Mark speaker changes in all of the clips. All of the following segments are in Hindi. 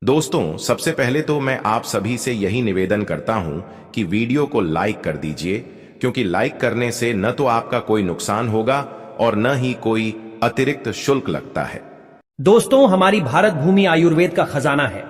Speaker 1: दोस्तों, सबसे पहले तो मैं आप सभी से यही निवेदन करता हूं कि वीडियो को लाइक कर दीजिए, क्योंकि लाइक करने से न तो आपका कोई नुकसान होगा और न ही कोई अतिरिक्त शुल्क लगता है।
Speaker 2: दोस्तों, हमारी भारत भूमि आयुर्वेद का खजाना है।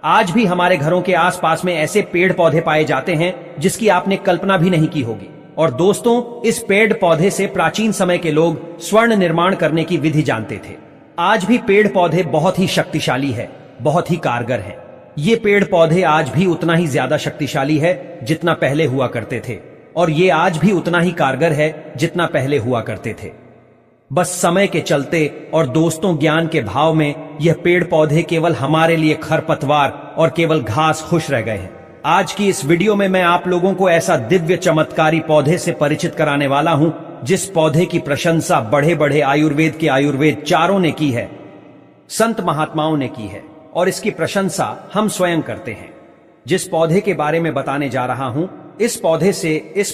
Speaker 2: आज भी हमारे घरों के आसपास में ऐसे पेड़ पौधे पाए जाते हैं जिसकी आपने कल्पना भी नहीं की होगी। और दोस्तों, इस पेड़ पौधे से प्राचीन समय के लोग स्वर्ण निर्माण करने की विधि जानते थे। आज भी पेड़ पौधे बहुत ही शक्तिशाली है, बहुत ही कारगर है। ये पेड़ पौधे आज भी उतना ही ज्यादा शक्तिशाली है जितना पहले हुआ करते थे, और ये आज भी उतना ही कारगर है जितना पहले हुआ करते थे। बस समय के चलते और दोस्तों ज्ञान के भाव में यह पेड़ पौधे केवल हमारे लिए खरपतवार और केवल घास खुश रह गए हैं। आज की इस वीडियो में मैं आप लोगों को ऐसा दिव्य चमत्कारी पौधे से परिचित कराने वाला हूं जिस पौधे की प्रशंसा बड़े बड़े आयुर्वेद के आयुर्वेदचारों ने की है, संत महात्माओं ने की है, और इसकी प्रशंसा हम स्वयं करते हैं। जिस पौधे के बारे में बताने जा रहा हूं, इस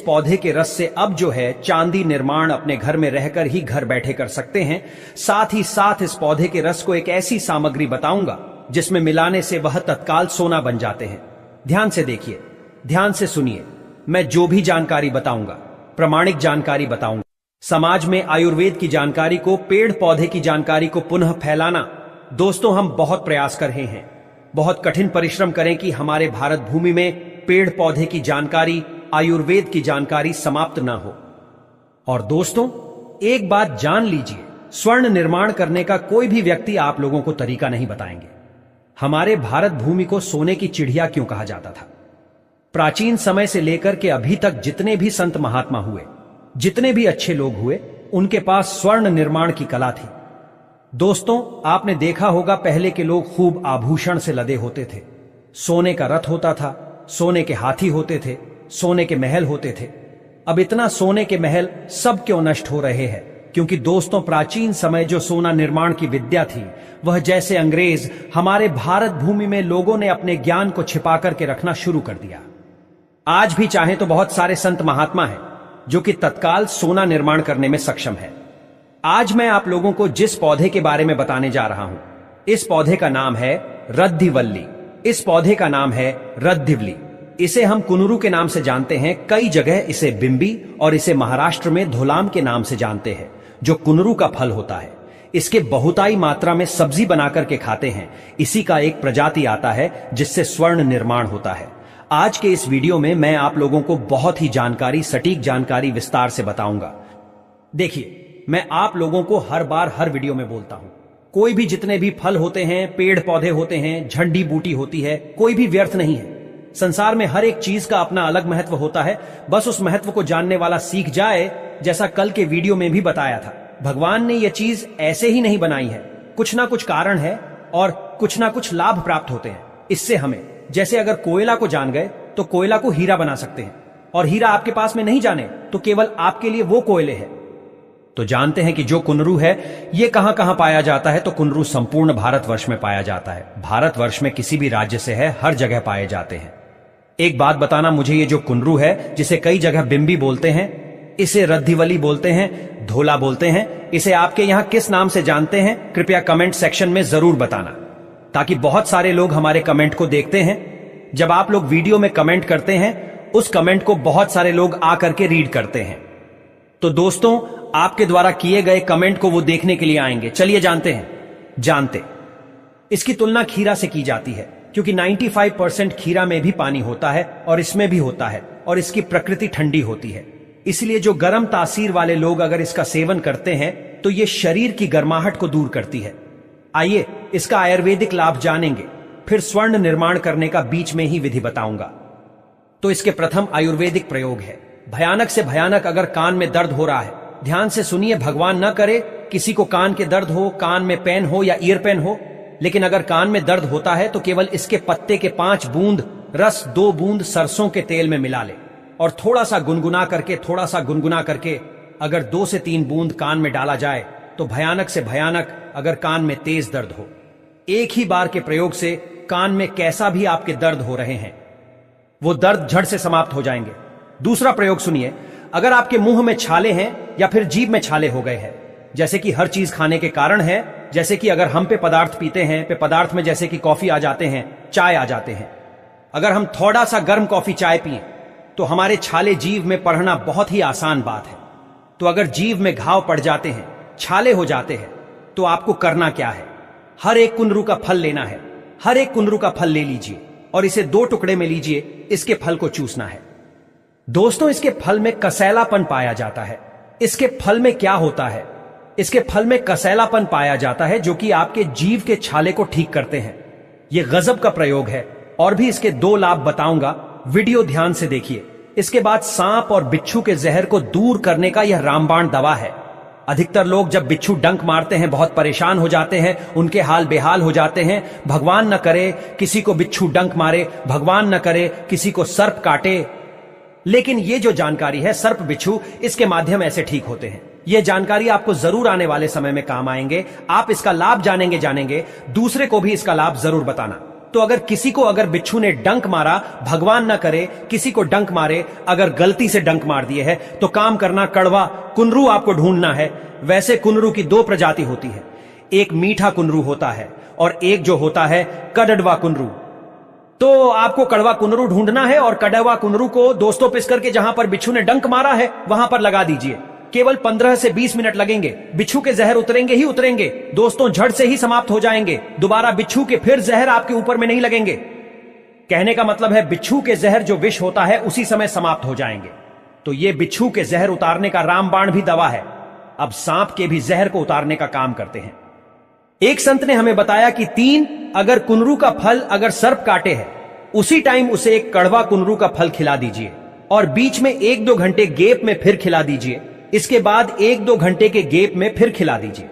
Speaker 2: पौधे के रस से अब जो है चांदी निर्माण अपने घर में रहकर ही घर बैठे कर सकते हैं। साथ ही साथ इस पौधे के रस को एक ऐसी सामग्री बताऊंगा जिसमें मिलाने से वह तत्काल सोना बन जाते हैं। ध्यान से देखिए, ध्यान से सुनिए। मैं जो भी जानकारी बताऊंगा प्रामाणिक जानकारी बताऊंगा। समाज में आयुर्वेद की जानकारी को, पेड़ पौधे की जानकारी को पुनः फैलाना दोस्तों हम बहुत प्रयास कर रहे हैं। बहुत कठिन परिश्रम करें कि हमारे भारत भूमि में पेड़ पौधे की जानकारी, आयुर्वेद की जानकारी समाप्त ना हो। और दोस्तों, एक बात जान लीजिए, स्वर्ण निर्माण करने का कोई भी व्यक्ति आप लोगों को तरीका नहीं बताएंगे। हमारे भारत भूमि को सोने की चिड़िया क्यों कहा जाता था? प्राचीन समय से लेकर के अभी तक जितने भी संत महात्मा हुए, जितने भी अच्छे लोग हुए, उनके पास स्वर्ण निर्माण की कला थी। दोस्तों, आपने देखा होगा पहले के लोग खूब आभूषण से लदे होते थे। सोने का रथ होता था, सोने के हाथी होते थे, सोने के महल होते थे। अब इतना सोने के महल सब क्यों नष्ट हो रहे हैं? क्योंकि दोस्तों, प्राचीन समय जो सोना निर्माण की विद्या थी, वह जैसे अंग्रेज हमारे भारत भूमि में लोगों ने अपने ज्ञान को छिपा करके रखना शुरू कर दिया। आज भी चाहे तो बहुत सारे संत महात्मा हैं जो कि तत्काल सोना निर्माण करने में सक्षम है। आज मैं आप लोगों को जिस पौधे के बारे में बताने जा रहा हूं, इस पौधे का नाम है रद्दिवल्ली। इस पौधे का नाम है रद्दिवली। इसे हम कुनरू के नाम से जानते हैं। कई जगह इसे बिंबी और इसे महाराष्ट्र में धोलाम के नाम से जानते हैं, जो कुनरू का फल होता है। इसके बहुताई मात्रा में सब्जी बनाकर के खाते हैं। इसी का एक प्रजाति आता है जिससे स्वर्ण निर्माण होता है। आज के इस वीडियो में मैं आप लोगों को बहुत ही जानकारी, सटीक जानकारी विस्तार से बताऊंगा। देखिए, मैं आप लोगों को हर बार हर वीडियो में बोलता हूं, कोई भी जितने भी फल होते हैं, पेड़ पौधे होते हैं, झंडी बूटी होती है, कोई भी व्यर्थ नहीं है। संसार में हर एक चीज का अपना अलग महत्व होता है। बस उस महत्व को जानने वाला सीख जाए। जैसा कल के वीडियो में भी बताया था, भगवान ने यह चीज ऐसे ही नहीं बनाई है। कुछ ना कुछ कारण है और कुछ ना कुछ लाभ प्राप्त होते हैं इससे हमें। जैसे अगर कोयला को जान गए तो कोयला को हीरा बना सकते हैं, और हीरा आपके पास में नहीं जाने तो केवल आपके लिए वो कोयले है। तो जानते हैं कि जो कुनरू है ये कहां कहां पाया जाता है? तो कुनरू संपूर्ण भारतवर्ष में पाया जाता है। भारतवर्ष में किसी भी राज्य से है, हर जगह पाए जाते हैं। एक बात बताना मुझे, ये जो कुनरू है, जिसे कई जगह बिंबी बोलते हैं, इसे रद्दिवली बोलते हैं, धोला बोलते हैं, इसे आपके यहां किस नाम से जानते हैं? कृपया कमेंट सेक्शन में जरूर बताना, ताकि बहुत सारे लोग हमारे कमेंट को देखते हैं। जब आप लोग वीडियो में कमेंट करते हैं, उस कमेंट को बहुत सारे लोग आकर के रीड करते हैं। तो दोस्तों, आपके द्वारा किए गए कमेंट को वो देखने के लिए आएंगे। चलिए जानते इसकी तुलना खीरा से की जाती है, क्योंकि 95% खीरा में भी पानी होता है और इसमें भी होता है, और इसकी प्रकृति ठंडी होती है। इसलिए जो गर्म तासीर वाले लोग अगर इसका सेवन करते हैं तो ये शरीर की गर्माहट को दूर करती है। आइए इसका आयुर्वेदिक लाभ जानेंगे, फिर स्वर्ण निर्माण करने का बीच में ही विधि बताऊंगा। तो इसके प्रथम आयुर्वेदिक प्रयोग है। भयानक से भयानक अगर कान में दर्द हो रहा है, ध्यान से सुनिए, भगवान न करे किसी को कान के दर्द हो, कान में पेन हो या ईयर पेन हो, लेकिन अगर कान में दर्द होता है तो केवल इसके पत्ते के 5 बूंद रस 2 बूंद सरसों के तेल में मिला ले, और थोड़ा सा गुनगुना करके अगर 2 से 3 बूंद कान में डाला जाए तो भयानक से भयानक अगर कान में तेज दर्द हो, एक ही बार के प्रयोग से कान में कैसा भी आपके दर्द हो रहे हैं, वो दर्द झट से समाप्त हो जाएंगे। दूसरा प्रयोग सुनिए। अगर आपके मुंह में छाले हैं या फिर जीभ में छाले हो गए हैं, जैसे कि हर चीज खाने के कारण है, जैसे कि अगर हम पे पदार्थ पीते हैं, पे पदार्थ में जैसे कि कॉफी आ जाते हैं, चाय आ जाते हैं। अगर हम थोड़ा सा गर्म कॉफी चाय पिए तो हमारे छाले जीभ में पढ़ना बहुत ही आसान बात है। तो अगर जीभ में घाव पड़ जाते हैं, छाले हो जाते हैं, तो आपको करना क्या है? हर एक कुनरू का फल लेना है। हर एक कुनरू का फल ले लीजिए और इसे 2 टुकड़े में लीजिए। इसके फल को चूसना है। दोस्तों, इसके फल में कसैलापन पाया जाता है। इसके फल में क्या होता है? इसके फल में कसैलापन पाया जाता है जो कि आपके जीभ के छाले को ठीक करते हैं। यह गजब का प्रयोग है और भी इसके 2 लाभ बताऊंगा। वीडियो ध्यान से देखिए। इसके बाद सांप और बिच्छू के जहर को दूर करने का यह रामबाण दवा है। अधिकतर लोग जब बिच्छू डंक मारते हैं बहुत परेशान हो जाते हैं, उनके हाल बेहाल हो जाते हैं। भगवान न करे किसी को बिच्छू डंक मारे, भगवान न करे किसी को सर्प काटे। लेकिन ये जो जानकारी है सर्प बिच्छू, इसके माध्यम ऐसे ठीक होते हैं। यह जानकारी आपको जरूर आने वाले समय में काम आएंगे। आप इसका लाभ जानेंगे, दूसरे को भी इसका लाभ जरूर बताना। तो अगर किसी को अगर बिच्छू ने डंक मारा, भगवान न करे किसी को डंक मारे, अगर गलती से डंक मार दिए है तो काम करना, कड़वा कुनरू आपको ढूंढना है। वैसे कुनरू की 2 प्रजाति होती है। एक मीठा कुनरू होता है और एक जो होता है कड़वा कुनरू। तो आपको कड़वा कुनरू ढूंढना है और कड़वा कुनरू को दोस्तों पिस करके जहां पर बिच्छू ने डंक मारा है वहां पर लगा दीजिए। केवल 15 से 20 मिनट लगेंगे। बिच्छू के जहर उतरेंगे ही उतरेंगे दोस्तों, झड़ से ही समाप्त हो जाएंगे। दोबारा बिच्छू के फिर जहर आपके ऊपर में नहीं लगेंगे। कहने का मतलब है बिच्छू के जहर जो विष होता है उसी समय समाप्त हो जाएंगे। तो ये बिच्छू के जहर उतारने का रामबाण भी दवा है। अब सांप के भी जहर को उतारने का काम करते हैं। एक संत ने हमें बताया कि 3 अगर कुनरू का फल अगर सर्प काटे है, उसी टाइम उसे एक कड़वा कुनरू का फल खिला दीजिए और बीच में 1-2 घंटे गैप में फिर खिला दीजिए। इसके बाद 1-2 घंटे के गैप में फिर खिला दीजिए।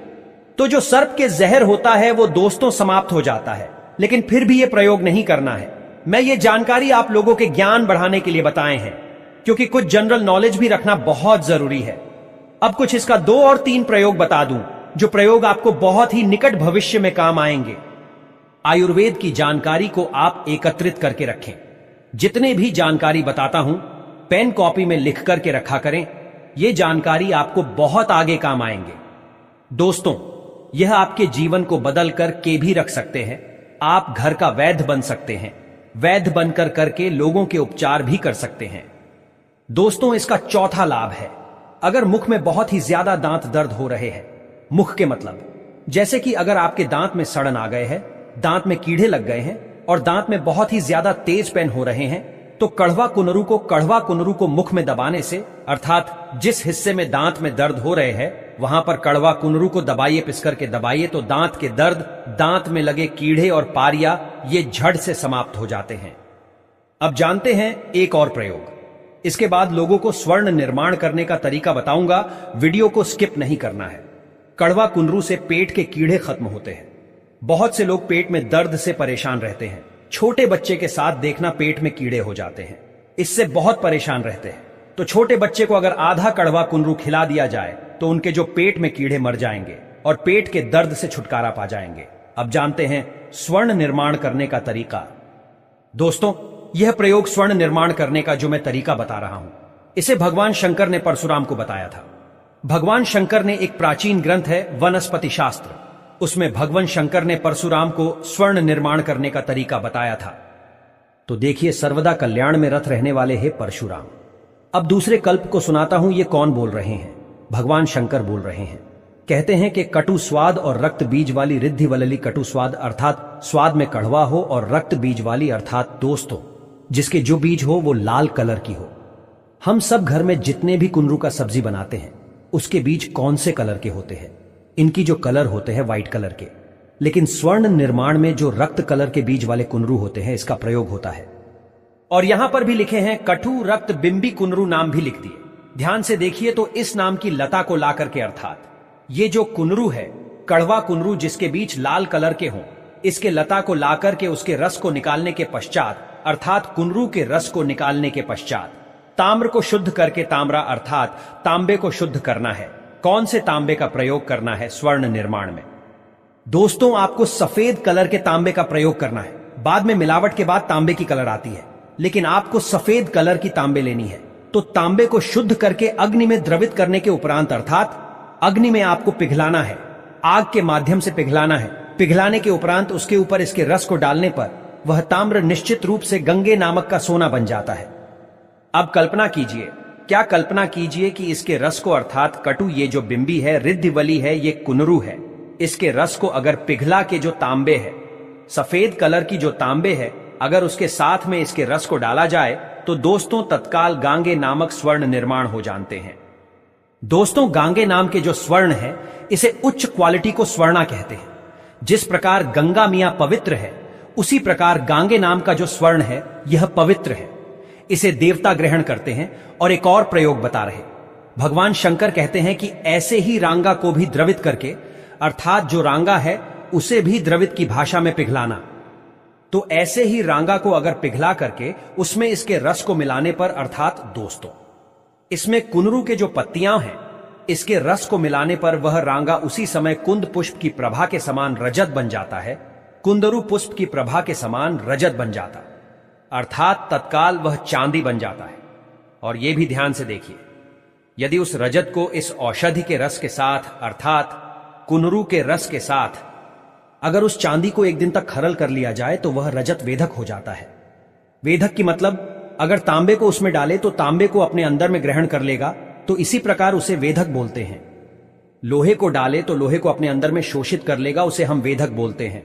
Speaker 2: तो जो सर्प के जहर होता है वो दोस्तों समाप्त हो जाता है। लेकिन फिर भी यह प्रयोग नहीं करना है। मैं ये जानकारी आप लोगों के ज्ञान बढ़ाने के लिए बताए हैं, क्योंकि कुछ जनरल नॉलेज भी रखना बहुत जरूरी है। अब कुछ इसका 2 और 3 प्रयोग बता दूं, जो प्रयोग आपको बहुत ही निकट भविष्य में काम आएंगे। आयुर्वेद की जानकारी को आप एकत्रित करके रखें। जितने भी जानकारी बताता हूं पेन कॉपी में लिख करके रखा करें। यह जानकारी आपको बहुत आगे काम आएंगे। दोस्तों, यह आपके जीवन को बदल कर के भी रख सकते हैं। आप घर का वैद्य बन सकते हैं। वैद्य बनकर करके लोगों के उपचार भी कर सकते हैं। दोस्तों, इसका चौथा लाभ है, अगर मुख में बहुत ही ज्यादा दांत दर्द हो रहे हैं, मुख के मतलब जैसे कि अगर आपके दांत में सड़न आ गए हैं, दांत में कीड़े लग गए हैं और दांत में बहुत ही ज्यादा तेज पेन हो रहे हैं, तो कड़वा कुनरू को मुख में दबाने से, अर्थात जिस हिस्से में दांत में दर्द हो रहे हैं वहां पर कड़वा कुनरू को दबाइए, पिस करके दबाइए, तो दांत के दर्द, दांत में लगे कीड़े और पारिया ये झड़ से समाप्त हो जाते हैं। अब जानते हैं एक और प्रयोग। इसके बाद लोगों को स्वर्ण निर्माण करने का तरीका बताऊंगा। वीडियो को स्किप नहीं करना है। कड़वा कुनरू से पेट के कीड़े खत्म होते हैं। बहुत से लोग पेट में दर्द से परेशान रहते हैं। छोटे बच्चे के साथ देखना पेट में कीड़े हो जाते हैं, इससे बहुत परेशान रहते हैं। तो छोटे बच्चे को अगर आधा कड़वा कुनरू खिला दिया जाए तो उनके जो पेट में कीड़े मर जाएंगे और पेट के दर्द से छुटकारा पा जाएंगे। अब जानते हैं स्वर्ण निर्माण करने का तरीका। दोस्तों, यह प्रयोग स्वर्ण निर्माण करने का जो मैं तरीका बता रहा हूं, इसे भगवान शंकर ने परशुराम को बताया था। भगवान शंकर ने एक प्राचीन ग्रंथ है वनस्पति शास्त्र, उसमें भगवान शंकर ने परशुराम को स्वर्ण निर्माण करने का तरीका बताया था। तो देखिए, सर्वदा कल्याण में रत रहने वाले हैं परशुराम। अब दूसरे कल्प को सुनाता हूं, ये कौन बोल रहे हैं? भगवान शंकर बोल रहे हैं। कहते हैं कि कटु स्वाद और रक्त बीज वाली रिद्धि वलली कटु स्वाद, अर्थात स्वाद में कड़वा हो, और रक्त बीज वाली अर्थात दोस्तों जिसके जो बीज हो वो लाल कलर की हो। हम सब घर में जितने भी कुनरू का सब्जी बनाते हैं उसके बीज कौन से कलर के होते हैं? इनकी जो कलर होते हैं व्हाइट कलर के। लेकिन स्वर्ण निर्माण में जो रक्त कलर के बीज वाले कुनरू होते हैं इसका प्रयोग होता है। और यहां पर भी लिखे हैं कटु रक्त बिंबी कुनरू नाम भी लिख दिए। ध्यान से देखिए तो इस नाम की लता को ला करके, अर्थात ये जो कुनरू है, कड़वा कुनरू जिसके बीज लाल कलर के हों, इसके लता को ला करके उसके रस को निकालने के पश्चात, अर्थात कुनरू के रस को निकालने के पश्चात ताम्र को शुद्ध करके, ताम्रा अर्थात तांबे को शुद्ध करना है। कौन से तांबे का प्रयोग करना है स्वर्ण निर्माण में? दोस्तों, आपको सफेद कलर के तांबे का प्रयोग करना है। बाद में मिलावट के बाद तांबे की कलर आती है, लेकिन आपको सफेद कलर की तांबे लेनी है। तो तांबे को शुद्ध करके अग्नि में द्रवित करने के उपरांत, अर्थात अग्नि में आपको पिघलाना है। आग के माध्यम से पिघलाना है। पिघलाने के उपरांत उसके ऊपर इसके रस को डालने पर वह ताम्र निश्चित रूप से गंगे नामक का सोना बन जाता है। अब कल्पना कीजिए, क्या कल्पना कीजिए कि इसके रस को अर्थात कटु, ये जो बिंबी है, रिद्धिवली है, ये कुनरू है, इसके रस को अगर पिघला के जो तांबे है, सफेद कलर की जो तांबे है, अगर उसके साथ में इसके रस को डाला जाए तो दोस्तों तत्काल गांगे नामक स्वर्ण निर्माण हो जानते हैं। दोस्तों गांगे नाम के जो स्वर्ण है, इसे उच्च क्वालिटी को स्वर्णा कहते हैं। जिस प्रकार गंगा मियां पवित्र है, उसी प्रकार गांगे नाम का जो स्वर्ण है यह पवित्र है। इसे देवता ग्रहण करते हैं। और एक और प्रयोग बता रहे, भगवान शंकर कहते हैं कि ऐसे ही रांगा को भी द्रवित करके, अर्थात जो रांगा है उसे भी द्रवित की भाषा में पिघलाना। तो ऐसे ही रांगा को अगर पिघला करके उसमें इसके रस को मिलाने पर, अर्थात दोस्तों इसमें कुनरू के जो पत्तियां हैं, इसके रस को मिलाने पर वह रांगा उसी समय कुंद पुष्प की प्रभा के समान रजत बन जाता है। कुंदरू पुष्प की प्रभा के समान रजत बन जाता, अर्थात तत्काल वह चांदी बन जाता है। और यह भी ध्यान से देखिए, यदि उस रजत को इस औषधि के रस के साथ, अर्थात कुनरू के रस के साथ, अगर उस चांदी को एक दिन तक खरल कर लिया जाए तो वह रजत वेधक हो जाता है। वेधक की मतलब, अगर तांबे को उसमें डाले तो तांबे को अपने अंदर में ग्रहण कर लेगा, तो इसी प्रकार उसे वेधक बोलते हैं। लोहे को डाले तो लोहे को अपने अंदर में शोषित कर लेगा, उसे हम वेधक बोलते हैं।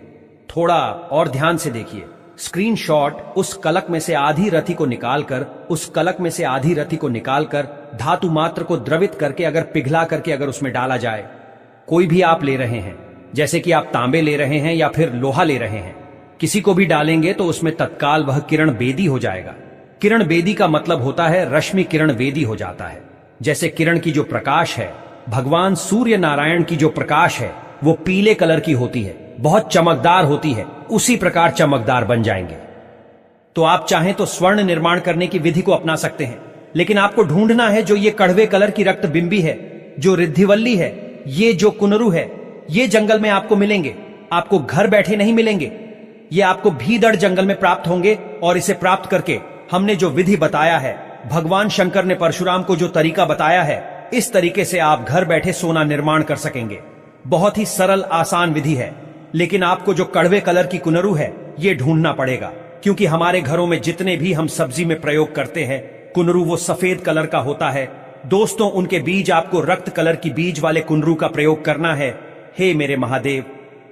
Speaker 2: थोड़ा और ध्यान से देखिए, स्क्रीनशॉट, उस कलक में से आधी रति को निकालकर, उस कलक में से आधी रति को निकालकर धातु मात्र को द्रवित करके अगर पिघला करके अगर उसमें डाला जाए, कोई भी आप ले रहे हैं, जैसे कि आप तांबे ले रहे हैं या फिर लोहा ले रहे हैं, किसी को भी डालेंगे तो उसमें तत्काल वह किरण बेदी हो जाएगा। किरण बेदी का मतलब होता है रश्मि किरण वेदी हो जाता है। जैसे किरण की जो प्रकाश है, भगवान सूर्य नारायण की जो प्रकाश है वो पीले कलर की होती है, बहुत चमकदार होती है, उसी प्रकार चमकदार बन जाएंगे। तो आप चाहें तो स्वर्ण निर्माण करने की विधि को अपना सकते हैं, लेकिन आपको ढूंढना है जो ये कड़वे कलर की रक्त बिंबी है, जो रिद्धिवल्ली है, ये जो कुनरू है, ये जंगल में आपको मिलेंगे। आपको घर बैठे नहीं मिलेंगे, ये आपको भीदड़ जंगल में प्राप्त होंगे। और इसे प्राप्त करके हमने जो विधि बताया है, भगवान शंकर ने परशुराम को जो तरीका बताया है, इस तरीके से आप घर बैठे सोना निर्माण कर सकेंगे। बहुत ही सरल आसान विधि है, लेकिन आपको जो कड़वे कलर की कुनरू है ये ढूंढना पड़ेगा, क्योंकि हमारे घरों में जितने भी हम सब्जी में प्रयोग करते हैं, कुनरू वो सफेद कलर का होता है। दोस्तों उनके बीज, आपको रक्त कलर की बीज वाले कुनरू का प्रयोग करना है। हे मेरे महादेव,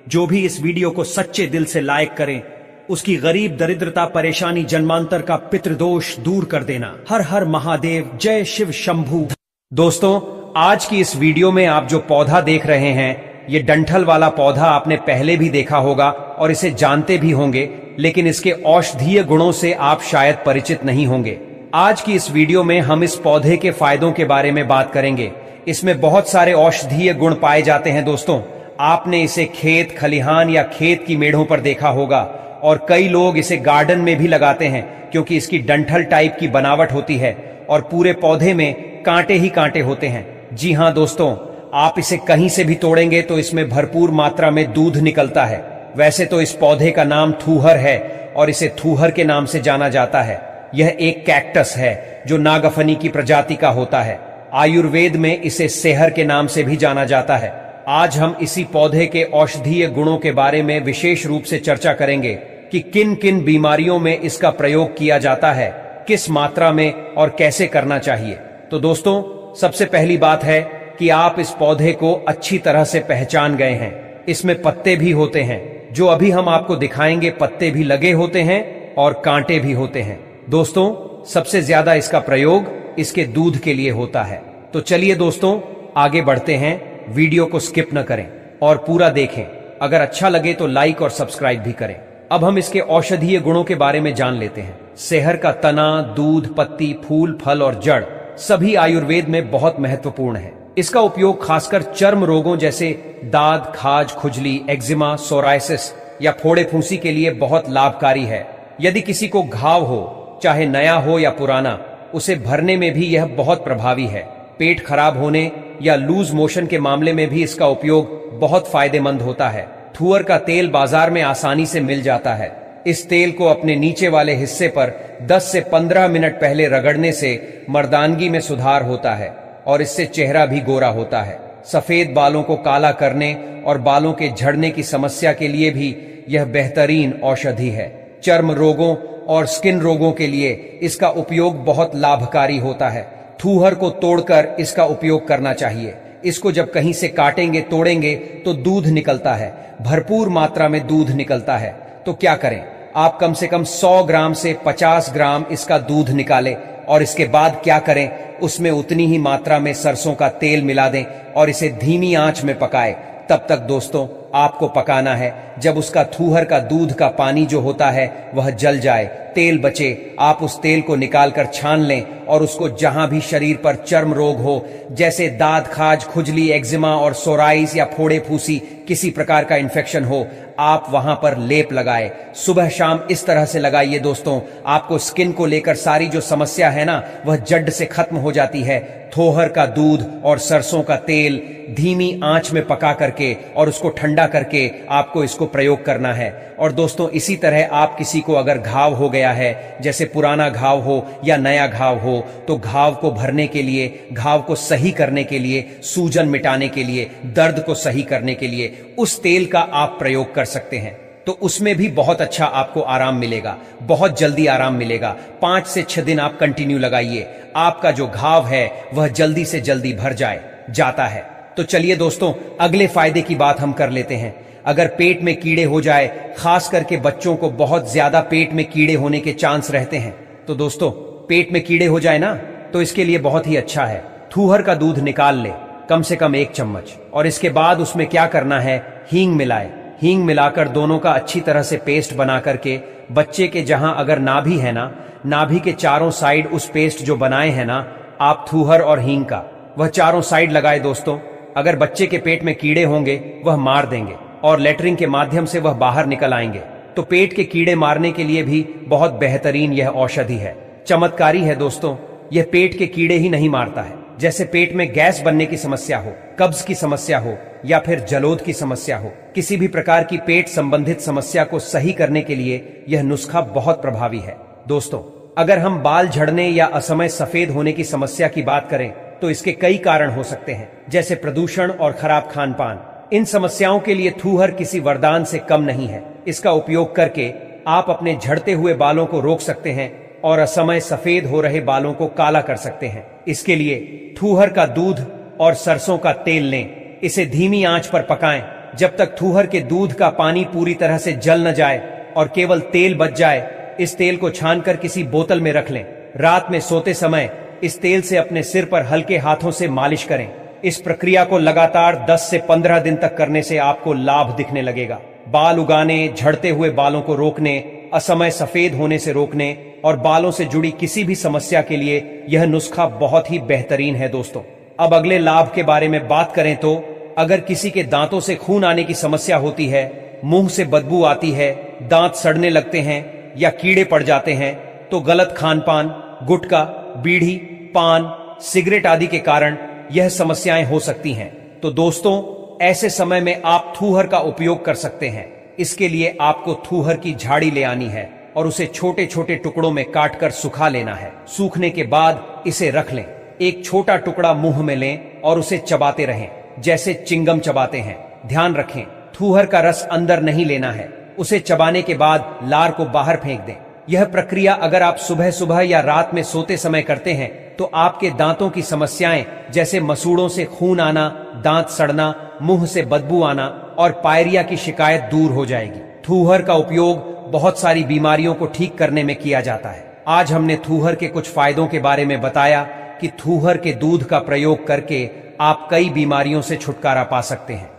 Speaker 2: जो भी इस वीडियो को सच्चे दिल से लाइक करें, उसकी गरीब, दरिद्रता, परेशानी, जन्मांतर का पितृदोष दूर कर देना। हर हर महादेव, जय शिव शंभू। दोस्तों आज की इस वीडियो में आप जो पौधा देख रहे हैं, ये डंठल वाला पौधा आपने पहले भी देखा होगा और इसे जानते भी होंगे, लेकिन इसके औषधीय गुणों से आप शायद परिचित नहीं होंगे। आज की इस वीडियो में हम इस पौधे के फायदों के बारे में बात करेंगे। इसमें बहुत सारे औषधीय गुण पाए जाते हैं। दोस्तों आपने इसे खेत खलिहान या खेत की मेढ़ों पर देखा होगा, और कई लोग इसे गार्डन में भी लगाते हैं, क्योंकि इसकी डंठल टाइप की बनावट होती है और पूरे पौधे में कांटे ही कांटे होते हैं। जी हाँ दोस्तों, आप इसे कहीं से भी तोड़ेंगे तो इसमें भरपूर मात्रा में दूध निकलता है। वैसे तो इस पौधे का नाम थूहर है और इसे थूहर के नाम से जाना जाता है। यह एक कैक्टस है जो नागफनी की प्रजाति का होता है। आयुर्वेद में इसे सेहर के नाम से भी जाना जाता है। आज हम इसी पौधे के औषधीय गुणों के बारे में विशेष रूप से चर्चा करेंगे कि किन किन बीमारियों में इसका प्रयोग किया जाता है, किस मात्रा में और कैसे करना चाहिए। तो दोस्तों सबसे पहली बात है कि आप इस पौधे को अच्छी तरह से पहचान गए हैं। इसमें पत्ते भी होते हैं, जो अभी हम आपको दिखाएंगे। पत्ते भी लगे होते हैं और कांटे भी होते हैं। दोस्तों सबसे ज्यादा इसका प्रयोग इसके दूध के लिए होता है। तो चलिए दोस्तों आगे बढ़ते हैं, वीडियो को स्किप न करें और पूरा देखें। अगर अच्छा लगे तो लाइक और सब्सक्राइब भी करें। अब हम इसके औषधीय गुणों के बारे में जान लेते हैं। सेहर का तना, दूध, पत्ती, फूल, फल और जड़ सभी आयुर्वेद में बहुत महत्वपूर्ण है। इसका उपयोग खासकर चर्म रोगों जैसे दाद, खाज, खुजली, एक्जिमा, सोराइसिस या फोड़े फूंसी के लिए बहुत लाभकारी है। यदि किसी को घाव हो, चाहे नया हो या पुराना, उसे भरने में भी यह बहुत प्रभावी है। पेट खराब होने या लूज मोशन के मामले में भी इसका उपयोग बहुत फायदेमंद होता है। थूअर का तेल बाजार में आसानी से मिल जाता है। इस तेल को अपने नीचे वाले हिस्से पर 10 से 15 मिनट पहले रगड़ने से मर्दानगी में सुधार होता है और इससे चेहरा भी गोरा होता है। सफेद बालों को काला करने और बालों के झड़ने की समस्या के लिए भी यह बेहतरीन औषधि है। चर्म रोगों और स्किन रोगों के लिए इसका उपयोग बहुत लाभकारी होता है। थूहर को तोड़कर इसका उपयोग करना चाहिए। इसको जब कहीं से काटेंगे तोड़ेंगे तो दूध निकलता है, भरपूर मात्रा में दूध निकलता है। तो क्या करें, आप कम से कम 100 ग्राम से 50 ग्राम इसका दूध निकालें और इसके बाद क्या करें, उसमें उतनी ही मात्रा में सरसों का तेल मिला दें और इसे धीमी आंच में पकाएं। तब तक दोस्तों आपको पकाना है जब उसका थूहर का दूध का पानी जो होता है वह जल जाए, तेल बचे। आप उस तेल को निकालकर छान लें और उसको जहां भी शरीर पर चर्म रोग हो, जैसे दाद खाज, खुजली, एक्जिमा और सोराइस या फोड़े फूसी, किसी प्रकार का इन्फेक्शन हो, आप वहां पर लेप लगाए। सुबह शाम इस तरह से लगाइए दोस्तों, आपको स्किन को लेकर सारी जो समस्या है ना वह जड़ से खत्म हो जाती है। थोहर का दूध और सरसों का तेल धीमी आंच में पका करके और उसको ठंडा करके आपको इसको प्रयोग करना है। और दोस्तों इसी तरह आप किसी को अगर घाव हो गया है, जैसे पुराना घाव हो या नया घाव हो, तो घाव को भरने के लिए, घाव को सही करने के लिए, सूजन मिटाने के लिए, दर्द को सही करने के लिए उस तेल का आप प्रयोग कर सकते हैं। तो उसमें भी बहुत अच्छा आपको आराम मिलेगा, बहुत जल्दी आराम मिलेगा। 5 से 6 दिन आप कंटिन्यू लगाइए, आपका जो घाव है वह जल्दी से जल्दी भर जाता है। तो चलिए दोस्तों अगले फायदे की बात हम कर लेते हैं। अगर पेट में कीड़े हो जाए, खास करके बच्चों को बहुत ज्यादा पेट में कीड़े होने के चांस रहते हैं, तो दोस्तों पेट में कीड़े हो जाए ना तो इसके लिए बहुत ही अच्छा है, थूहर का दूध निकाल ले, कम से कम 1 चम्मच, और इसके बाद उसमें क्या करना है, हींग मिलाए। हींग मिलाकर दोनों का अच्छी तरह से पेस्ट बना करके बच्चे के जहां अगर नाभि है ना, नाभि के चारों साइड उस पेस्ट जो बनाए हैं ना आप थूहर और हींग का, वह चारों साइड लगाए दोस्तों। अगर बच्चे के पेट में कीड़े होंगे वह मार देंगे और लेटरिन के माध्यम से वह बाहर निकल आएंगे। तो पेट के कीड़े मारने के लिए भी बहुत बेहतरीन यह औषधि है, चमत्कारी है दोस्तों। यह पेट के कीड़े ही नहीं मारता है, जैसे पेट में गैस बनने की समस्या हो, कब्ज की समस्या हो या फिर जलोद की समस्या हो, किसी भी प्रकार की पेट संबंधित समस्या को सही करने के लिए यह नुस्खा बहुत प्रभावी है। दोस्तों अगर हम बाल झड़ने या असमय सफेद होने की समस्या की बात करें तो इसके कई कारण हो सकते हैं, जैसे प्रदूषण और खराब खान पान। इन समस्याओं के लिए थूहर किसी वरदान से कम नहीं है। इसका उपयोग करके आप अपने झड़ते हुए बालों को रोक सकते हैं और असमय सफेद हो रहे बालों को काला कर सकते हैं। इसके लिए थूहर का दूध और सरसों का तेल लें, इसे धीमी आंच पर पकाएं जब तक थूहर के दूध का पानी पूरी तरह से जल न जाए और केवल तेल बच जाए। इस तेल को छानकर किसी बोतल में रख लें। रात में सोते समय इस तेल से अपने सिर पर हल्के हाथों से मालिश करें। इस प्रक्रिया को लगातार 10 से 15 दिन तक करने से आपको लाभ दिखने लगेगा। बाल उगाने, झड़ते हुए बालों को रोकने, असमय सफेद होने से रोकने और बालों से जुड़ी किसी भी समस्या के लिए यह नुस्खा बहुत ही बेहतरीन है दोस्तों। अब अगले लाभ के बारे में बात करें तो अगर किसी के दांतों से खून आने की समस्या होती है, मुंह से बदबू आती है, दांत सड़ने लगते हैं या कीड़े पड़ जाते हैं, तो गलत खान पान, गुटखा, बीड़ी, पान, सिगरेट आदि के कारण यह समस्याएं हो सकती हैं। तो दोस्तों ऐसे समय में आप थूहर का उपयोग कर सकते हैं। इसके लिए आपको थूहर की झाड़ी ले आनी है और उसे छोटे छोटे टुकड़ों में काटकर सुखा लेना है। सूखने के बाद इसे रख लें। एक छोटा टुकड़ा मुंह में लें और उसे चबाते रहें जैसे चिंगम चबाते हैं। ध्यान रखें थूहर का रस अंदर नहीं लेना है। उसे चबाने के बाद लार को बाहर फेंक दें। यह प्रक्रिया अगर आप सुबह सुबह या रात में सोते समय करते हैं तो आपके दांतों की समस्याएं जैसे मसूड़ों से खून आना, दांत सड़ना, मुंह से बदबू आना और पायरिया की शिकायत दूर हो जाएगी। थूहर का उपयोग बहुत सारी बीमारियों को ठीक करने में किया जाता है। आज हमने थूहर के कुछ फायदों के बारे में बताया कि थूहर के दूध का प्रयोग करके आप कई बीमारियों से छुटकारा पा सकते हैं।